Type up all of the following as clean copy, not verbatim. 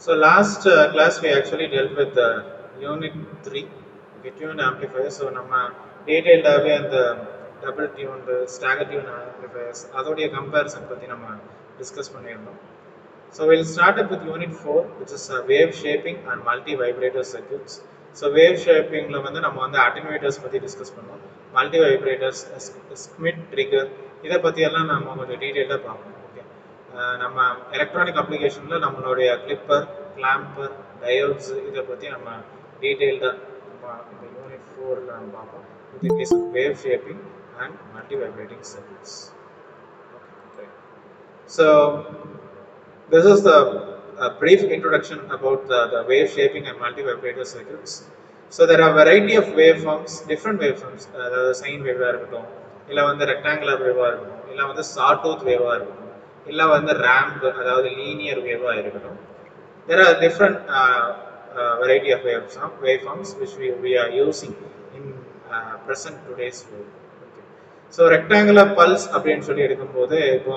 So last class we actually dealt with unit 3, okay, tuned amplifiers. So நம்ம டீடைல்டாகவே அந்த double tuned ஸ்டாகர் tune amplifiers அதோடைய comparison பற்றி நம்ம discuss பண்ணியிருந்தோம். So we'll start up with unit 4, which is wave shaping and multi vibrator circuits. So wave shapingல வந்து நம்ம வந்து attenuators பற்றி டிஸ்கஸ் பண்ணுவோம், மல்டி வைப்ரேட்டர்ஸ், ஸ்மித் ட்ரிகர், இதை பற்றி எல்லாம் நம்ம கொஞ்சம் டீடைல்டாக பார்ப்போம். ஓகே, நம்ம எலக்ட்ரானிக் அப்ளிகேஷனில் நம்மளுடைய கிளிப்பர், கிளாம்பர், டயோட்ஸ் இதை பற்றி நம்ம டீடைல்டாக இந்த யூனிட் 4ல் நம்ம பார்ப்போம். In the case of wave shaping and multi vibrating circuits. Okay. So this is the brief introduction about the wave shaping and multi vibrator circuits. So there are variety of waveforms, different waveforms, sine wave இருக்கட்டும், இல்ல வந்து rectangular wave இருக்கட்டும், இல்ல வந்து sawtooth wave இருக்கட்டும், இல்ல வந்து ramp அதாவது linear wave இருக்கட்டும். There are different variety of waveforms which we are using in present today's world. Okay. So rectangular pulse அப்படினு சொல்லி எடுக்கும்போது இப்போ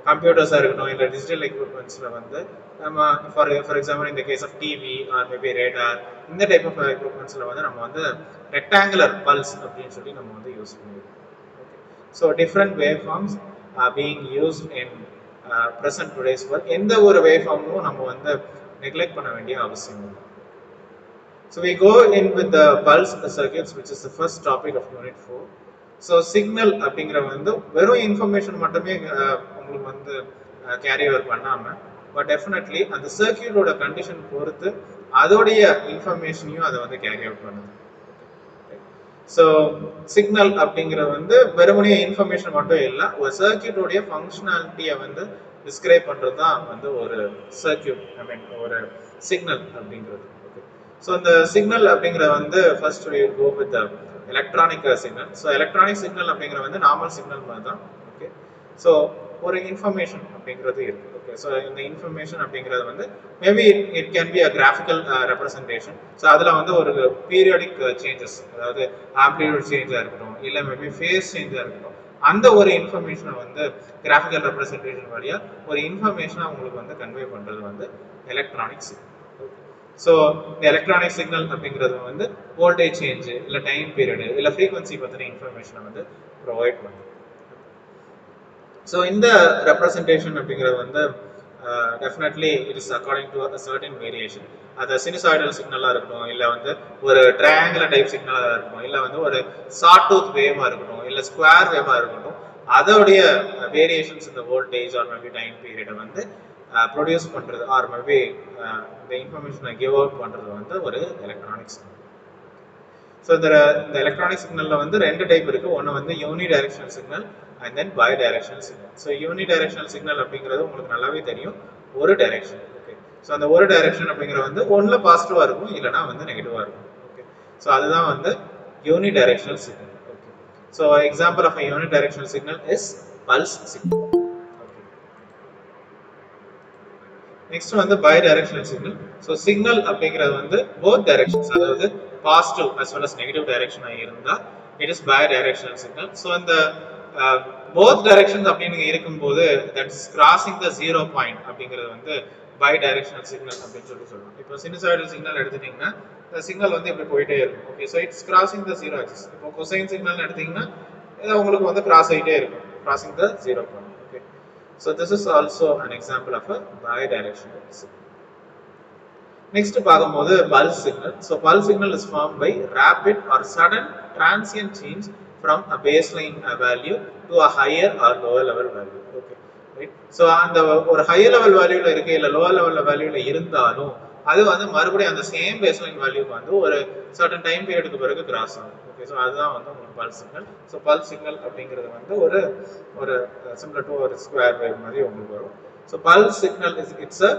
கம்ப்யூட்டர்ஸா இருக்கட்டும் இல்ல டிஜிட்டல் எக்யூப்மெண்ட்ஸ்ல வந்து நம்ம ஃபார் எக்ஸாம்பிள் இந்த case of TV or maybe radar இந்த டைப் ஆஃப் எக்யூப்மெண்ட்ஸ்ல வந்து நம்ம வந்து ரெக்டாங்குலர் பல்ஸ் அப்படின்னு சொல்லி நம்ம வந்து யூஸ் பண்ணுவோம். Okay, so different wave forms are being used in present today's work. எந்த ஒரு வேவ் ஃபார்மும் நம்ம வந்து நெக்லெக்ட் பண்ண வேண்டிய அவசியம் இல்லை. So we go in with the pulse circuits, which is the first topic of unit 4. So signal அப்படிங்கிற வந்து வெறும் இன்ஃபர்மேஷன் மட்டுமே உங்களுக்கு வந்து கேரி ஓவர் பண்ணாம, பட் டெஃபினெட்லி அந்த சர்க்கியூட்டோட கண்டிஷன் பொறுத்து அதோடைய இன்ஃபர்மேஷனையும் அதை வந்து கேரி அவுட் பண்ணுது. ஸோ சிக்னல் அப்படிங்கிற வந்து வெறுமனே இன்ஃபர்மேஷன் மட்டும் இல்லை, ஒரு சர்க்கியூட்டோடைய ஃபங்க்ஷனாலிட்டியை வந்து டிஸ்கிரைப் பண்ணுறது தான் வந்து ஒரு சர்க்கியூட், ஐ மீன் ஒரு சிக்னல் அப்படிங்கிறது. ஓகே, ஸோ இந்த சிக்னல் அப்படிங்கிற வந்து first we go with the electronic signal. So electronic signal அப்படிங்கிற வந்து நார்மல் சிக்னல் மாதிரி தான். ஓகே, ஸோ ஒரு இன்ஃபர்மேஷன் அப்படிங்கிறது இருக்கு. ஓகே, ஸோ இந்த இன்ஃபர்மேஷன் அப்படிங்கிறது வந்து maybe it can be a graphical representation. So அதில் வந்து ஒரு பீரியாடிக் சேஞ்சஸ், அதாவது ஆம்ப்ளிடியூட் சேஞ்சாக இருக்கட்டும் இல்லை மேபி ஃபேஸ் சேஞ்சாக இருக்கட்டும், அந்த ஒரு இன்ஃபர்மேஷனை வந்து கிராஃபிக்கல் ரெப்ரசன்டேஷன் வழியாக ஒரு இன்ஃபர்மேஷனை உங்களுக்கு வந்து கன்வே பண்ணுறது வந்து எலக்ட்ரானிக் சிக்னல். ஸோ இந்த எலக்ட்ரானிக் சிக்னல் அப்படிங்கிறது வந்து வோல்டேஜ் சேஞ்சு இல்லை டைம் பீரியடு இல்லை ஃப்ரீக்வன்சி பற்றின இன்ஃபர்மேஷனை வந்து ப்ரொவைட் பண்ணுது. ஸோ இந்த ரெப்ரசன்டேஷன் அப்படிங்கிறது வந்து definitely it is according to a certain variation. அது சினுசாய்டல் சிக்னலாக இருக்கட்டும், இல்லை வந்து ஒரு ட்ரையாங்குலர் டைப் சிக்னலாக இருக்கட்டும், இல்லை வந்து ஒரு சாட்டூத் வேவாக இருக்கட்டும், இல்லை ஸ்கொயர் வேவாக இருக்கட்டும், அதோடைய வேரியேஷன்ஸ் இந்த வோல்டேஜ் ஆர் மேபி டைம் பீரியடை வந்து ப்ரொடியூஸ் பண்ணுறது ஆர் மேபி இந்த இன்ஃபர்மேஷனை கிவ் அவுட் பண்ணுறது வந்து ஒரு எலக்ட்ரானிக் சிக்னல். ஸோ இந்த எலக்ட்ரானிக் சிக்னலில் வந்து ரெண்டு டைப் இருக்குது. ஒன்று வந்து unidirectional signal and then bidirectional signal. So unidirectional signal அப்படிங்கிறது உங்களுக்கு நல்லாவே தெரியும், ஒரு டைரக்ஷன். ஓகே, ஸோ அந்த ஒரு டைரக்ஷன் அப்படிங்கிறது வந்து ஒன்றில் பாசிட்டிவாக இருக்கும் இல்லைனா வந்து நெகட்டிவாக இருக்கும். ஓகே, ஸோ அதுதான் வந்து unidirectional signal. Okay, so example of a unidirectional signal is pulse signal. Next வந்து bidirectional signal. So signal அப்படிங்கிறது வந்து போத் டைரக்ஷன்ஸ், அதாவது positive as well as negative டைரக்ஷனாக இருந்தால் it is bidirectional signal. So இந்த both directions அப்படின்னு இருக்கும்போது that is crossing the zero point அப்படிங்கிறது வந்து பை டைரக்ஷனல் சிக்னல் அப்படின்னு சொல்லலாம். இப்போ சினுசாய்டல் சிக்னல் எடுத்துட்டீங்கன்னா இந்த சிக்னல் வந்து இப்படி போயிட்டே இருக்கும். Okay, so it's crossing the zero axis. இப்போ கொசைன் சிக்னல் எடுத்தீங்கன்னா உங்களுக்கு வந்து கிராஸ் ஆகிட்டே இருக்கும், crossing the zero point. So this is also an example of a bidirectional signal. Next பார்க்கும்போது pulse signal. So pulse signal is formed by rapid or sudden transient change from a baseline value to a higher or lower level value. Okay, right? So அந்த ஒரு higher level valueல இருக்கு இல்ல lower level valueல இருந்தாலும் அது வந்து மறுபடியும் அந்த same baseline வேல்யூக்கு வந்து ஒரு சர்டன் டைம் பீரியடுக்கு பிறகு கிராஸ் ஆகும். ஓகே, ஸோ அதுதான் வந்து உங்களுக்கு pulse signal. So pulse signal அப்படிங்கிறது வந்து ஒரு சிமிலர் டு ஒரு ஸ்கொயர் வேவ் மாதிரி உங்களுக்கு வரும். So pulse signal it's a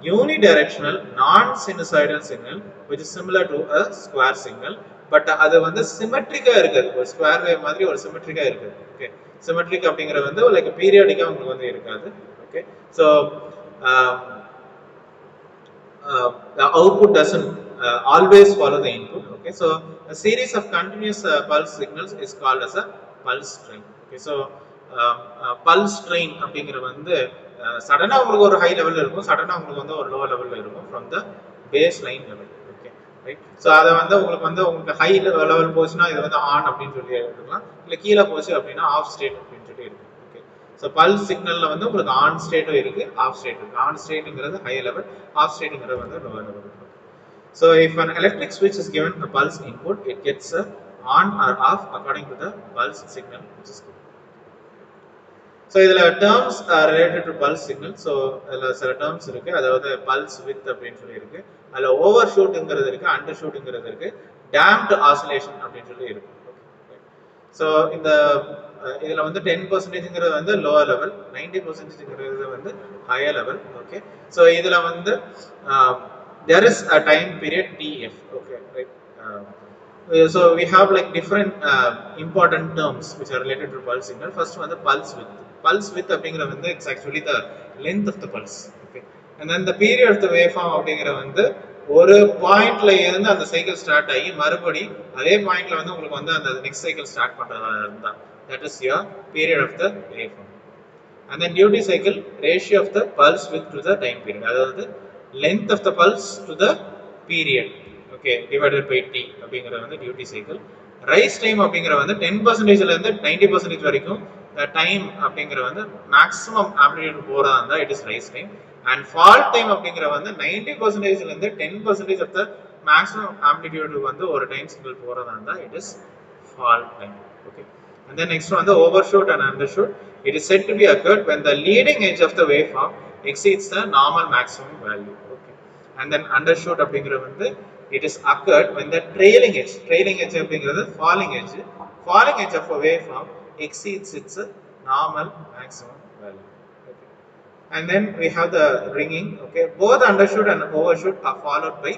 unidirectional non sinusoidal signal which is similar to a square signal. But அது வந்து சிமெட்ரிக்கா இருக்குது, ஒரு ஸ்கொயர் வேவ் மாதிரி ஒரு சிமெட்ரிக்கா இருக்குது. ஓகே, சிமெட்ரிக் அப்படிங்கிறது வந்து லைக் பீரியாடிக்கா உங்களுக்கு வந்து இருக்காது. Okay, so the output doesn't always follow the input. Okay, so a series of continuous pulse signals is called as a pulse train. Okay, so pulse train அப்படிங்கிற வந்து சடனா உங்களுக்கு ஒரு ஹை லெவல்ல இருக்கும், சடனா உங்களுக்கு வந்து ஒரு லோ லெவல்ல இருக்கும் from the base line level. Okay right. So அதை வந்து உங்களுக்கு ஹை லெவல் போச்சுன்னா இது வந்து ஆன் அப்படின்னு சொல்லி எடுத்துக்கலாம், இல்லை கீழே போச்சு அப்படின்னா ஆஃப் ஸ்டேட் அப்படின்னு சொல்லி இருக்கும். ஓகே, ஸோ பல்ஸ் சிக்னல்ல வந்து உங்களுக்கு ஆன் ஸ்டேட்டும் இருக்கு, ஆஃப் ஸ்டேட் இருக்கு. ஆன் ஸ்டேட்டுங்கிறது ஹை லெவல், ஆஃப் ஸ்டேட்டுங்கிறது வந்து lower level. So if an electric switch is given a pulse input, it gets a on or off according to the pulse signal which is given. So இதுல terms are related to pulse signal. So இதுல சில terms இருக்கு, அதாவது pulse width அப்படின்னு சொல்லி இருக்கு, அதுல overshootங்கிறது இருக்கு, undershootங்கிறது இருக்கு, damped oscillation அப்படின்னு சொல்லி இருக்கு. ஸோ இந்த இதுல வந்து 10%ங்கிறது வந்து லோவர் லெவல், 90%ங்கிறது வந்து ஹையர் லெவல். ஓகே, ஸோ இதுல வந்து there is a time period TF. Okay, right. So we have like different important terms which are related to pulse signal. First one, the pulse width. Pulse width அப்படிங்கிற வந்து it's actually the length of the pulse. Okay, and then the period of the waveform அப்படிங்கிற வந்து ஒரு பாயிண்ட்ல இருந்து அந்த cycle start ஆகி மறுபடி அதே பாயிண்ட்ல வந்து உங்களுக்கு வந்து அந்த நெக்ஸ்ட் சைக்கிள் ஸ்டார்ட் பண்றதா இருந்தா that is your period of the waveform. And then duty cycle, ratio of the pulse width to the time period, அதாவது length of the pulse to the period, okay, divided by t அப்படிங்கிறது வந்து duty cycle. Rise time அப்படிங்கிற வந்து 10%ல இருந்து 90% வரைக்கும் time அப்படிங்கிற வந்து maximum amplitude போறதா இருந்தா it is rise time. And fall time அப்படிங்கிற வந்து 90%ல இருந்து 10% ஆஃப் த மேக்ஸிமம் ஆம்ப்ளிடியூட் வந்து ஒரு டைம் சிங்கிள் போறதா இருந்தா it is fall time. Okay, and then next one, the overshoot and undershoot. It is said to be occurred when the leading edge of the waveform exceeds the normal maximum value. Okay, and then undershoot அப்படிங்கிற வந்து it is occurred when the trailing edge அப்படிங்கிறது falling edge of a waveform exceeds its normal maximum value. Okay, and then we have the ringing. Okay, both undershoot and overshoot are followed by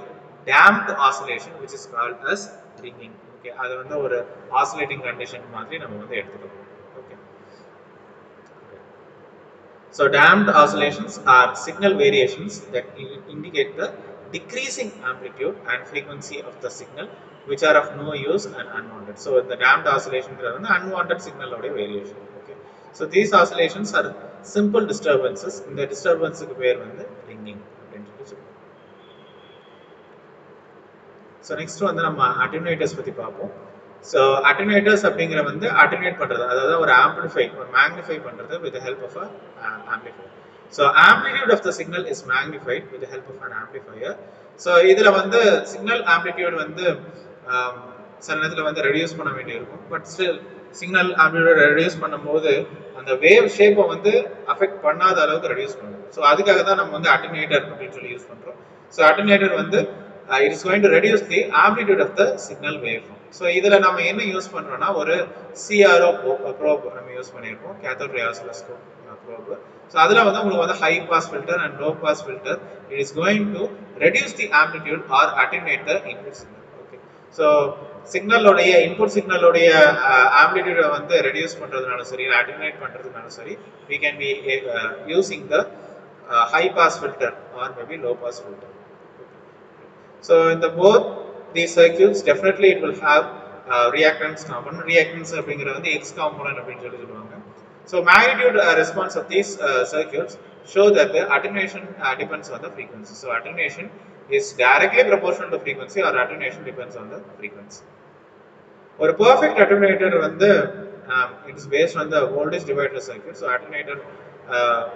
damped oscillation which is called as ringing. Okay, அது வந்து ஒரு oscillating condition மாதிரி நம்ம வந்து எடுத்துக்கலாம். Okay, so damped oscillations are signal variations that indicate the decreasing amplitude and frequency of the signal which are of no use and unwanted. So the damped oscillation is the unwanted signal variation. Okay, so these oscillations are simple disturbances. In the disturbance க்கு பேர் வந்து ringing அப்படினு சொல்லி. So next வந்து நம்ம attenuators பத்தி பார்ப்போம். So attenuators அப்படிங்கிற வந்து attenuate பண்றது, அதாவது ஒரு amplify or magnify பண்றது with the help of a amplifier. So amplitude of the signal is magnified with the help of an amplifier. So இதுல வந்து signal amplitude வந்து சில நேரத்துல வந்து ரெடியூஸ் பண்ண வேண்டியிருக்கும், but still signal amplitude reduce பண்ணும்போது அந்த வேவ் ஷேப்பை வந்து அஃபெக்ட் பண்ணாத அளவுக்கு ரெடியூஸ் பண்ணுவோம். ஸோ அதுக்காக தான் நம்ம வந்து அட்டென்யூட்டர் அப்படின்னு சொல்லி யூஸ் பண்றோம். ஸோ அட்டென்யூட்டர் வந்து it is going to reduce the amplitude of the signal waveform. So இதுல நம்ம என்ன யூஸ் பண்றோம்னா ஒரு CRO probe நம்ம யூஸ் பண்ணிருக்கோம், cathode ray oscilloscope probe. So அதுல வந்து உங்களுக்கு வந்து high pass filter and low pass filter, it is going to reduce the amplitude or attenuate the input signal. Okay, so சிக்னலோடைய இன்புட் சிக்னலோடைய ஆம்ப்ளிடியூட வந்து ரெடியூஸ் பண்றதுனால சரி, அட்டென்யூட் பண்றதுனால சரி, we can be using the high pass filter or maybe low pass filter. So in the both these circuits definitely it will have reactance component. Reactance அப்படிங்கிறது வந்து X component அப்படின்னு சொல்லி சொல்லுவாங்க. So magnitude response of these circuits show that the attenuation depends on the frequency. So attenuation is directly proportional to frequency or attenuation depends on the frequency. ஒரு perfect attenuator வந்து it is based on the voltage divider circuit. So attenuator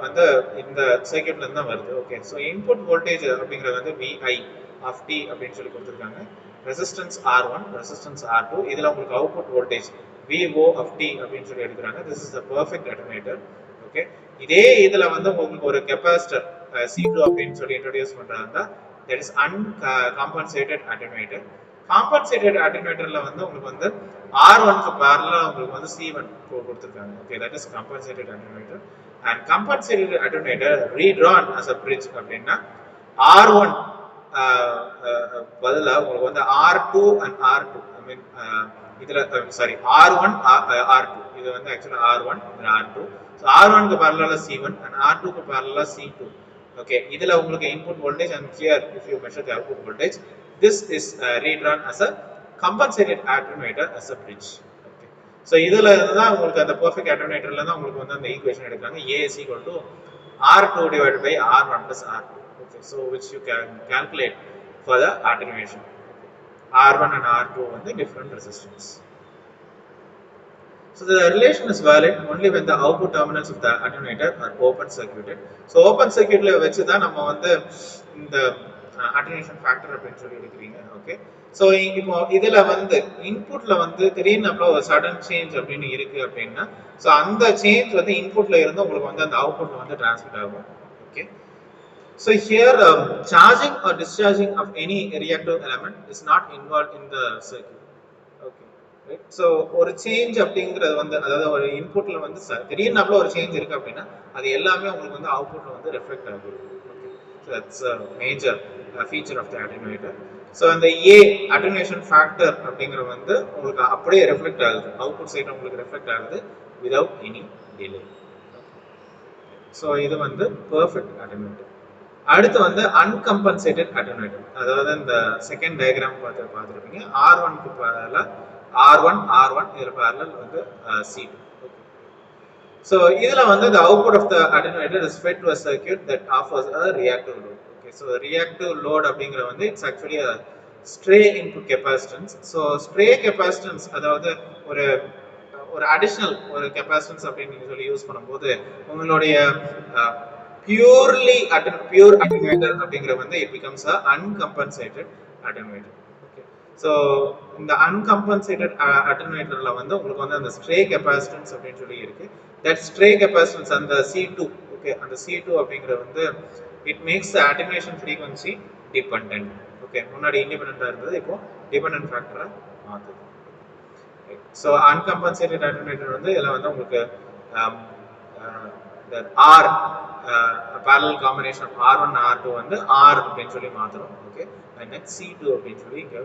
வந்து இந்த சர்க்யூட்ல இருந்து தான் வருது. Okay, so input voltage அப்படிங்கிறது வந்து VI of t அப்படின்னு சொல்லி கொடுத்துருக்காங்க. ரெசிஸ்டன்ஸ் R1, ரெசிஸ்டன்ஸ் R2, இதில் உங்களுக்கு output voltage VO of t அப்படின்னு சொல்லி எடுக்கிறாங்க. This is the perfect attenuator. Okay, இதே இதில் வந்து உங்களுக்கு ஒரு கெப்பாசிட்டர் C2 அப்படின்னு சொல்லி இன்ட்ரோடியூஸ் பண்ணுறாங்க. That is uncompensated attenuator. Compensated அட்டென்யூட்டர்ல வந்து உங்களுக்கு வந்து R1க்கு பேரலா உங்களுக்கு வந்து C1 கொடுத்துருக்காங்க. Okay, that is compensated attenuator. And compensated attenuator redrawn as a bridge அப்படின்னா R1 பதிலா உங்களுக்கு வந்து R2 and R2, ஐ மீன் இதுல சாரி R1 R2, இது வந்து ஆக்சுவலா R1 R2. ஸோ R1க்கு பேரலா C1 and R2க்கு பேரலா C2. ஓகே, இதுல உங்களுக்கு input voltage and here if you measure the output voltage, this is redrawn as a compensated attenuator as a bridge. Okay, so இதுல தான் உங்களுக்கு அந்த பெர்ஃபெக்ட் அட்டென்யூட்டர்ல தான் உங்களுக்கு வந்து அந்த ஈக்குவேஷன் எடுக்கிறாங்க. A is equal to R2 divided by R1 plus R2. Okay, so which you can calculate for the attenuation. R1 and R2 on the different resistance. So the relation is valid only when the output terminals of the attenuator are open circuited. So open circuit la vechi da nama vandu இந்த attenuation factor அப்படினு சொல்லி எடுக்கிறீங்க. Okay, so இப்போ இதில் வந்து இன்புட்ல வந்து திடீர்னு ஒரு சடன் சேஞ்ச் அப்படின்னு இருக்கு அப்படின்னா, ஸோ அந்த சேஞ்ச் வந்து இன்புட்ல இருந்து உங்களுக்கு வந்து அந்த அவுட்புட்ல வந்து டிரான்ஸ்மிட் ஆகும். Okay, so here charging or discharging of any reactive element is not involved in the circuit. Okay, right? So ஒரு சேஞ்ச் அப்படிங்கிறது வந்து அதாவது ஒரு இன்புட்ல வந்து திடீர்னு ஒரு சேஞ்ச் இருக்கு அப்படின்னா அது எல்லாமே உங்களுக்கு வந்து அவுட்புட்ல வந்து ரெஃப்ளெக்ட் ஆகும். So that's a major feature of the attenuator. So அந்த A attenuation factor அப்படிங்கிறது வந்து உங்களுக்கு அப்படியே ரெஃப்ளெக்ட் ஆகுது, அவுட்புட் சைடு உங்களுக்கு ரெஃப்ளெக்ட் ஆகுது without any delay. So இது வந்து perfect attenuator. அடுத்து வந்து uncompensated attenuator. அதாவது இந்த செகண்ட் டயக்ராம் பார்த்துருப்பீங்க. R1 க்கு பதிலா R1 இதுல parallel வந்து C2. So இதுல வந்து the output of the attenuator is fed to a circuit that offers a reactive load. Okay, so reactive load அப்படிங்கற வந்து it's actually a stray input capacitance. So stray capacitance அதாவது ஒரு additional ஒரு capacitance அப்படின்னு சொல்லி use பண்ணும்போது உங்களுடைய pure attenuator அப்படிங்கற வந்து it becomes a uncompensated attenuator. Okay, so இந்த uncompensated attenuatorல வந்து உங்களுக்கு வந்து அந்த stray capacitance அப்படின்னு சொல்லி இருக்கு. That stray capacitance and the C2, okay, and the C2 அப்படிங்கிறது வந்து it makes the attenuation frequency dependent. Okay, முன்னாடி independent இருந்தது, இப்போ dependent factor மாத்துது. So uncompensated attenuator வந்து இதெல்லாம் வந்து உங்களுக்கு the R parallel combination of R1 and R2 வந்து R அப்படின்னு சொல்லி மாத்துறோம். Okay, and then C2 அப்படின்னு சொல்லி இங்க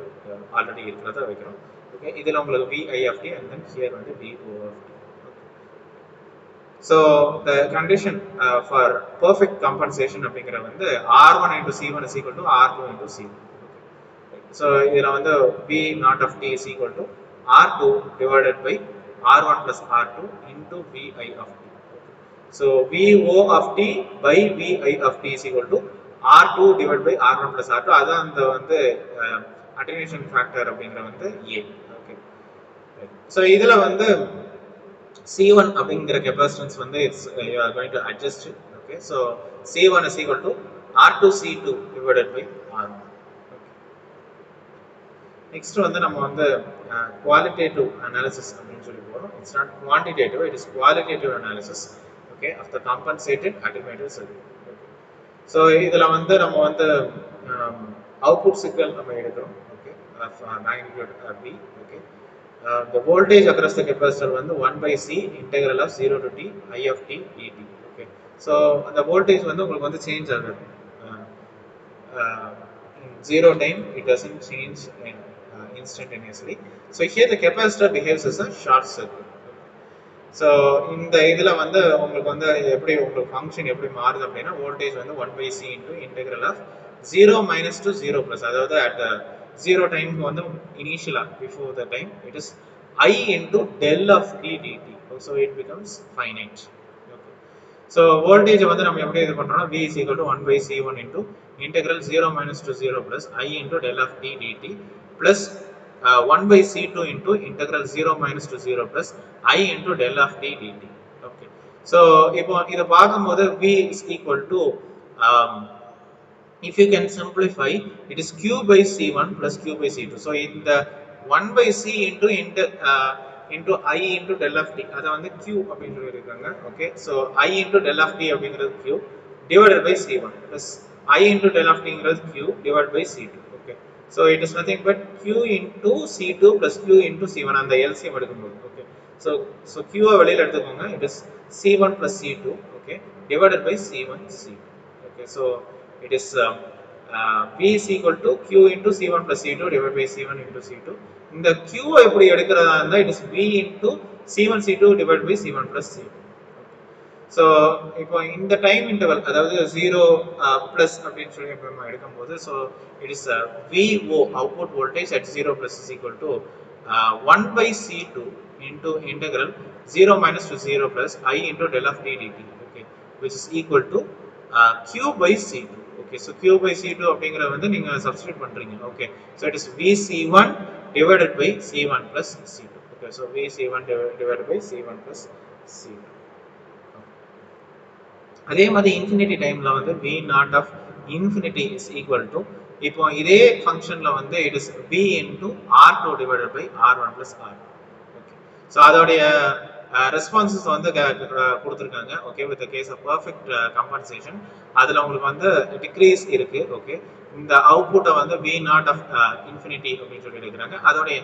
ஆல்ரெடி இருக்கிறத வைக்கிறோம். Okay, இதுல உங்களுக்கு VI of t and then here வந்து VO of t. So the condition for perfect compensation அப்படிங்கற வந்து R1 into C1 is equal to R2 into C1. Okay. So இதுல வந்து V naught of t is equal to R2 divided by R1 plus R2 into VI of t. So VO of t by VI of t is equal to R2 divided by R1 plus R2. அதான் அந்த வந்து attenuation factor அப்படிங்கற வந்து A. Okay. So இதுல வந்து C1 அப்படிங்கிற capacitance வந்து you are going to adjust it. Okay, so C1 is equal to R2 C2 divided by R1. Okay. Next வந்து நம்ம வந்து qualitative analysis அப்படினு சொல்லி போறோம். It's not quantitative, it is qualitative analysis, okay, of the compensated attenuator circuit. Okay. So இதுல வந்து நம்ம வந்து output signal நம்ம எடுக்கிறோம். Okay, of magnitude B. Okay. The voltage across the capacitor வந்து 1 by C integral of 0 to t I of t dt. Okay, so அந்த voltage வந்து உங்களுக்கு வந்து சேஞ்ச் ஆகுது. In 0 time it doesn't change instantaneously. So here the capacitor behaves as a short circuit. So இந்த இதுல வந்து உங்களுக்கு வந்து எப்படி உங்களுக்கு ஃபங்க்ஷன் எப்படி மாறுது அப்படினா voltage வந்து 1 by C into integral of 0 minus to 0 plus, அதாவது at 0 time வந்து initial before the time it is I into del of t dt. So it becomes finite. Okay. So voltage வந்து நம்ம எப்படி இது பண்றோம்னா V is equal to 1 by C1 into integral 0 minus to 0 plus I into del of t dt plus 1 by C2 into integral 0 minus to 0 plus I into del of t dt. Okay. So இப்போ இத பாக்கும்போது V is equal to if you can simplify, it is q by C1 plus q by C2. So in the 1 by C into I into del of t, அத வந்து q அப்படினு சொல்லி இருக்காங்க. Okay, so I into del of t அப்படிங்கிறது q divided by C1 plus I into del of t ங்கிறது q divided by C2. Okay, so it is nothing but q into C2 plus q into C1 அந்த LCM எடுக்கும்போது. Okay, so q வெளியில எடுத்துக்கோங்க, it is C1 plus C2, okay, divided by C1 C2. Okay, so it is V is equal to q into C1 plus C2 divided by C1 into C2. இந்த q எப்படி எடுக்கிறதா இருந்தா it is V into C1 C2 divided by C1 plus C2. So இப்போ இந்த time interval அதாவது 0 plus அப்படினு சொல்லி நம்ம எடுக்கும்போது so it is VO output voltage at 0 plus is equal to 1 by C2 into integral 0 minus to 0 plus I into del of t dt. Okay, which is equal to q by c2. Okay, so q by c2 அப்படிங்கற வந்து நீங்க substitute பண்றீங்க. Okay, so it is vc1 divided by c1 plus c2. Okay, so vc1 divided by c1 plus c2. அதே மாதிரி infinity டைம்ல வந்து v naught of infinity is equal to இப்போ இதே ஃபங்க்ஷன்ல வந்து it is v into r2 divided by r1 plus r. Okay, so அதோடைய responses வந்து கொடுத்துருக்காங்க. Okay, with case of perfect compensation அதில் உங்களுக்கு வந்து டிக்ரீஸ் இருக்கு. ஓகே, இந்த அவுட்புட்டை வந்து v நாட் ஆஃப் இன்ஃபினிட்டி அப்படின்னு சொல்லி எடுக்கிறாங்க. அதோடைய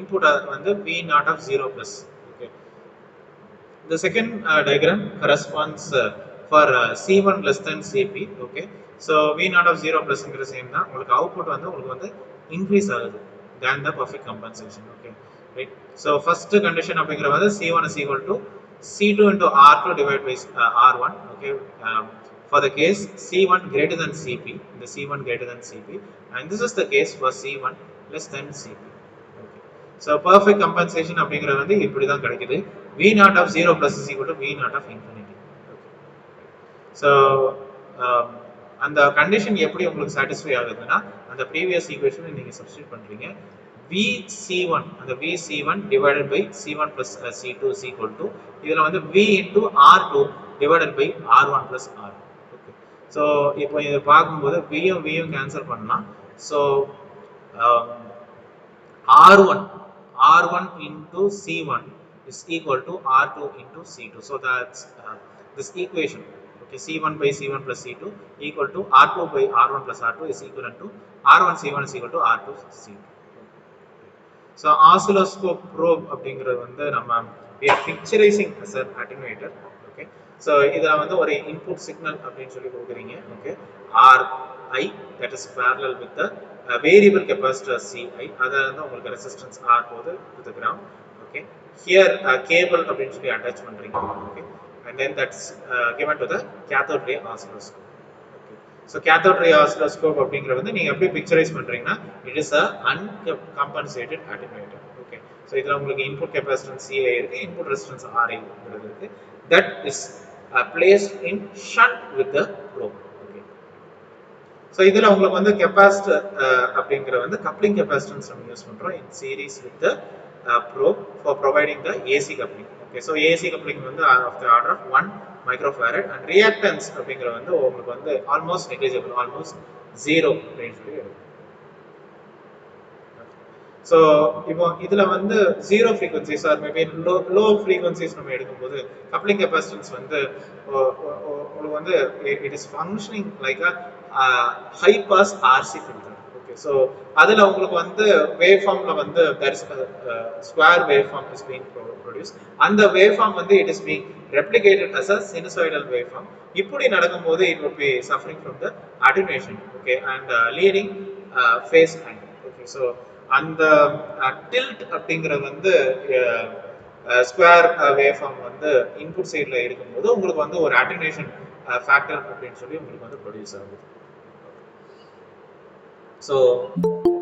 இன்புட்டை வந்து v naught of 0 plus. Okay, the second diagram corresponds for C1 less than CP. Okay, so V naught of 0 plus இங்கிற same தான். உங்களுக்கு அவுட்புட் வந்து உங்களுக்கு வந்து இன்க்ரீஸ் ஆகுது than the perfect compensation. Okay, right. So first condition அப்படிங்கிற வந்து C1 is equal to C2 into R2 divided by R1. Okay, for the case C1 greater than CP, the C1 greater than CP, and this is the case for C1 less than CP. So perfect compensation அப்படிங்கிறது வந்து இப்படி தான் கிடைக்குது. V naught of 0 plus is equal to V naught of infinity. So அந்த condition எப்படி உங்களுக்கு satisfy ஆகுதுன்னா அந்த ப்ரீவியஸ் ஈக்குவேஷனை நீங்க சப்ஸ்டிட்யூட் பண்றீங்க. VC1 அந்த VC1 divided by C1 plus C2 is equal to இதுல வந்து V into R2 divided by R1 plus R. Okay, so இப்போ இத பாக்கும்போது V யும் V யும் கேன்சல் பண்ணலாம். So R1 into C1 is equal to R2 into C2. So that's this equation. Okay, C1 by C1 plus C2 equal to R2 by R1 plus R2 is equivalent to R1 C1 is equal to R2 C2. So oscilloscope probe அப்படிங்கிறது வந்து நம்ம we are picturizing as an attenuator. Okay, so இதுல வந்து ஒரு input signal அப்படின்னு சொல்லி கொடுக்குறீங்க. Okay, Ri that is parallel with the variable capacitor Ci. அத வந்து உங்களுக்கு resistance R போகுது to the ground. Okay, here cable அப்படின்னு சொல்லி அட்டாச் பண்றீங்க. Okay, and then that's given to the cathode ray oscilloscope. Okay, so cathode ray oscilloscope அப்படிங்கறது வந்து நீங்க எப்படி பிக்சரைஸ் பண்றீங்கன்னா it is a uncompensated attenuator. Okay, so இதுல உங்களுக்கு input capacitance Ci இருக்கு, input resistance Ri இருக்கு. That is placed in shunt with the probe. Okay, so இதுல உங்களுக்கு வந்து capacitor அப்படிங்கற வந்து coupling capacitance நம்ம யூஸ் பண்றோம் in series with the probe for providing the AC coupling. Okay, so AC coupling வந்து of the order of 1 microfarad and reactance அப்படிங்கற வந்து உங்களுக்கு வந்து almost negligible, almost 0 அப்படின்னு சொல்லி இருக்கு. So இப்போ இதுல வந்து 0 frequencies or maybe low frequencies நம்ம எடுக்கும்போது coupling capacitance வந்து உங்களுக்கு வந்து it is functioning like a high pass RC filter. Okay, so அதுல உங்களுக்கு வந்து waveformல வந்து there is a square waveform is being produced. அந்த waveform வந்து it is being replicated as a sinusoidal waveform. இப்படி நடக்கும்போது it would be suffering from the attenuation. Okay, and leading phase angle. Okay, so அந்த tilt அப்படிங்கிறது வந்து square waveform வந்து input சைடுல இருக்கும்போது உங்களுக்கு வந்து ஒரு அட்டென்யூஷன் ஃபேக்டர் அப்படின்னு சொல்லி உங்களுக்கு வந்து ப்ரொடியூஸ் ஆகுது. So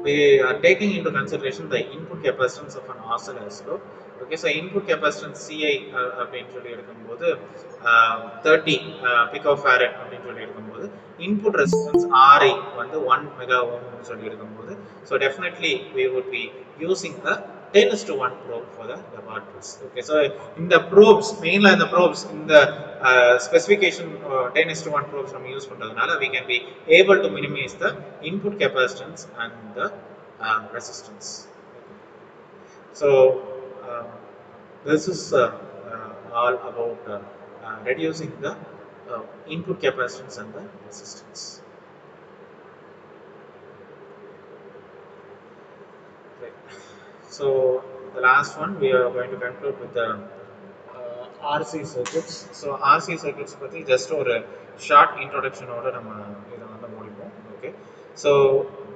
we are taking into consideration the input capacitance of an oscilloscope. Okay, so input capacitance Ci அப்படின்னு சொல்லி எடுக்கும்போது 30 picofarad அப்படின்னு சொல்லி எடுக்கும்போது input resistance Ri வந்து 1 mega ohm னு சொல்லி எடுக்கும்போது so definitely we would be using the 10:1 probe for the laboratories. Okay, so in the probes mainly in the probes in the specification 10:1 probes நம்ம யூஸ் பண்றதுனால we can be able to minimize the input capacitance and the resistance. Okay, so this is all about reducing the input capacitance and the resistance. Right. So the last one we are going to conclude with the RC circuits. So RC circuits பத்தி just ஒரு short introduction ஓட நம்ம இத வந்து முடிப்போம். Okay, so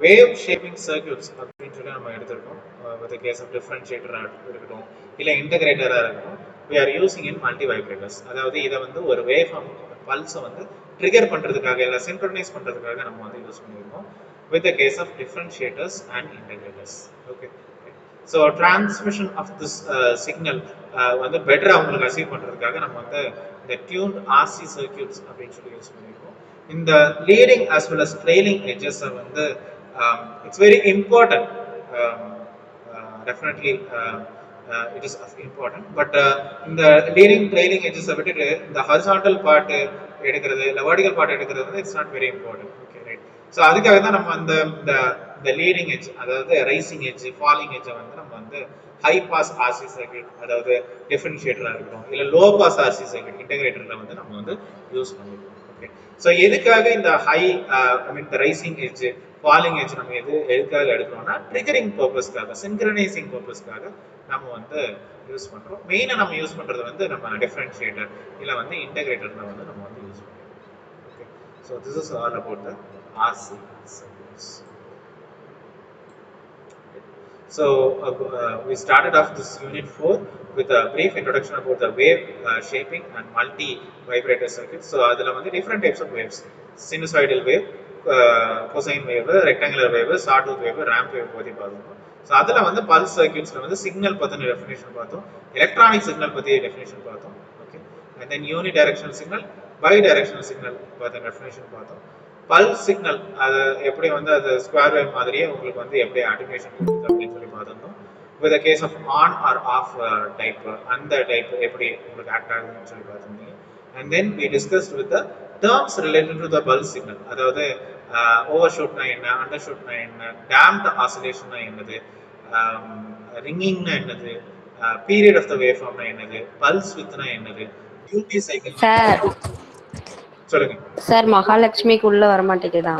wave shaping circuits அப்படின்னு சொல்லி நம்ம எடுத்துறோம். with the case of differentiator இருக்கட்டும் இல்ல integrator இருக்கட்டும் we are using in multi vibrators. அதாவது இத வந்து ஒரு wave form pulse வந்து ட்ரிகர் பண்றதுக்காக இல்ல சின்க்ரோனைஸ் பண்றதுக்காக நம்ம வந்து யூஸ் பண்ணிருக்கோம் with the case of differentiators and integrators. Okay, so transmission of this signal வந்து பெட்டர் அவங்களுக்கு அச்சீவ் பண்ணுறதுக்காக நம்ம வந்து இந்த டியூன்ட் ஆர்சி சர்க்கியூட்ஸ் அப்படின்னு சொல்லி யூஸ் பண்ணியிருக்கோம். இந்த leading as well as trailing edges வந்து it's very important. um, Definitely it is important, but இந்த லீடிங் ட்ரெயிலிங் எட்ஜஸ் விட்டுட்டு இந்த ஹாரிசான்டல் பார்ட் எடுக்கிறது இல்லை வெர்டிகல் பார்ட் எடுக்கிறது வந்து it's not very important. Okay, right. So அதுக்காக தான் நம்ம அந்த இந்த லீடிங் எட்ஜ், அதாவது ரைசிங் எட்ஜ், ஃபாலிங் எட்ஜை வந்து நம்ம வந்து ஹை பாஸ் ஆர்சி சர்க்யூட், அதாவது டிஃபரன்ஷியேட்டராக இருக்கட்டும், இல்லை லோ பாஸ் ஆர்சி சர்க்யூட் இன்டகிரேட்டரில் வந்து நம்ம வந்து யூஸ் பண்ணிருக்கோம். ஓகே, ஸோ எதுக்காக இந்த ஹை ஐ மீன் இந்த ரைசிங் எட்ஜ், ஃபாலிங் எட்ஜ் நம்ம எதுக்காக எடுக்கிறோம்னா ட்ரிகரிங் பர்பஸ்க்காக, சின்க்ரனைசிங் பர்பஸ்க்காக நம்ம வந்து யூஸ் பண்ணுறோம். மெயினாக நம்ம யூஸ் பண்ணுறது வந்து நம்ம டிஃபரன்ஷியேட்டர் இல்லை வந்து இன்டகிரேட்டரில் வந்து நம்ம வந்து யூஸ் பண்ணுறோம். Okay, so this is all about the RC circuits. So we started off this unit 4 with a brief introduction about the wave shaping and multi vibrator circuits. So adula vandu different types of waves: sinusoidal wave, cosine wave, rectangular wave, sawtooth wave, ramp wave பத்தி பார்த்தோம். So adula vandu pulse circuits la vandu signal பத்தின definition பார்த்தோம், electronic signal பத்தி definition பார்த்தோம். Okay, and then unidirectional signal, bidirectional signal பத்தின definition பார்த்தோம். Pulse signal அது எப்படி வந்து அது ஸ்கொயர் வேவ் மாதிரியே உங்களுக்கு வந்து எப்படி அட்டினேஷன் கொடுக்குது அப்படின்னு சொல்லி பார்த்துருந்தோம். With case of on or off type, அந்த டைப் எப்படி உங்களுக்கு ஆக்ட் ஆகுதுன்னு சொல்லி பார்த்துருந்தீங்க. And then we discussed with the terms related to the pulse signal, அதாவது ஓவர் ஷூட்னா என்ன, அண்டர் ஷூட்னா என்ன, டேம்ட் ஆசிலேஷன்னா என்னது, ரிங்கிங்னா என்னது, பீரியட் ஆஃப் த வேவ் ஃபார்ம்னா என்னது, பல்ஸ் வித்னா என்னது, டியூட்டி சைக்கிள். சொல்லுங்க சார். மகாலட்சுமிக்கு உள்ள வர மாட்டேங்குதா?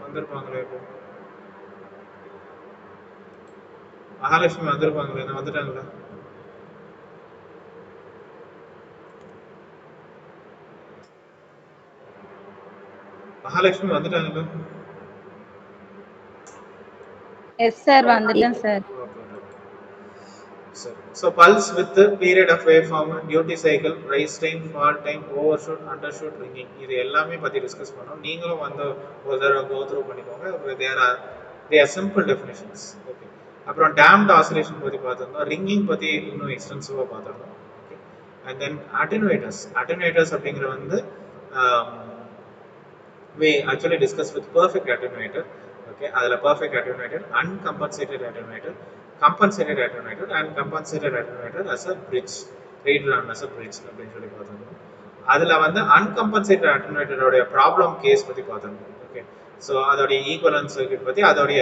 வந்திருப்பாங்களே, மகாலட்சுமி வந்திருப்பாங்களே, வந்துட்டாங்களா? மகாலட்சுமி வந்துட்டாங்களா? எஸ் சார், வந்துட்டேன் sir. So pulse with the period of waveform, duty cycle, rise time, fall time, overshoot, undershoot, ringing, இது எல்லாமே பத்தி டிஸ்கஸ் பண்ணோம். நீங்களும் வந்து ஒரு தடவை கோ த்ரூ பண்ணிக்கோங்க. they are simple definitions. Okay, அப்புறம் டேம்ட் ஆசிலேஷன் பத்தி பார்த்துருந்தோம், ரிங்கிங் பத்தி இன்னும் எக்ஸ்டென்சிவா பார்த்துருந்தோம். ஓகே, அண்ட் தென் அட்டெனுவேட்டர்ஸ் அப்படிங்கிற வந்து we actually discussed with perfect attenuator. Okay, அதில் perfect attenuator, uncompensated attenuator, compensated attenuator and compensated attenuator as a bridge, read run as a bridge அப்படின்னு சொல்லி பார்த்துருந்தோம். அதில் வந்து uncompensated attenuator உடைய ப்ராப்ளம் கேஸ் பற்றி பார்த்துருந்தோம். ஓகே, ஸோ அதோடைய ஈக்குவலன்ஸ் சர்க்யூட் பற்றி, அதோடைய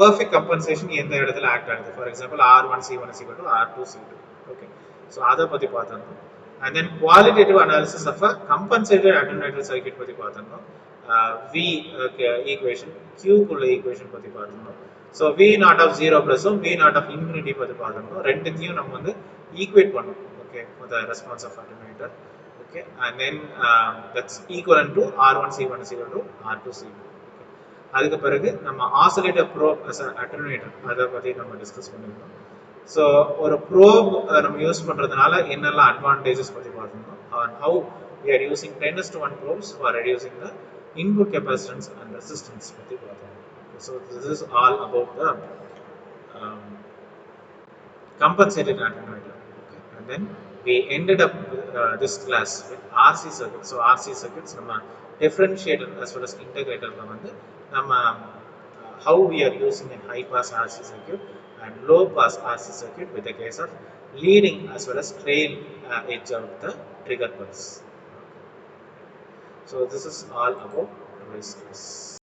பர்ஃபெக்ட் கம்பன்சேஷன் எந்த இடத்துல ஆக்ட் ஆகுது, for example R1C1 is equal to R2C2. Okay, so அதை பற்றி பார்த்துருந்தோம். And then qualitative analysis of a compensated attenuator circuit பற்றி பார்த்துருந்தோம். V ஈக்குவேஷன், Qக்குள்ள ஈக்குவேஷன் பற்றி பார்த்துருந்தோம். ஸோ V நாட் ஆஃப் 0 ப்ளஸும் V நாட் ஆஃப் இன்ஃபினிட்டி பற்றி பார்த்துருந்தோம். ரெண்டுத்தையும் நம்ம வந்து ஈக்குவேட் பண்ணோம். Okay, for the response of attenuator. Okay, and then that's equivalent to R1C1 is equal to R2C2. அதுக்கு பிறகு நம்ம ஆசிலேட்டர் ப்ரோப் அஸ் அட்டெனுவேட்டர் அதை பற்றி நம்ம டிஸ்கஸ் பண்ணியிருந்தோம். ஸோ ஒரு ப்ரோப் நம்ம யூஸ் பண்ணுறதுனால என்னெல்லாம் அட்வான்டேஜஸ் பற்றி பார்த்துருந்தோம். and how we are using 10:1 probes for reducing the input capacitance and resistance பற்றி பார்த்தோம். So this is all about the compensated attenuator. Okay. And then we ended up this class with RC circuits. So RC circuits நம்ம differentiator as well as integrator வந்து நம்ம how we are using a high pass RC circuit and low pass RC circuit with the case of leading as well as trail edge of the trigger pulse. So this is all about this class.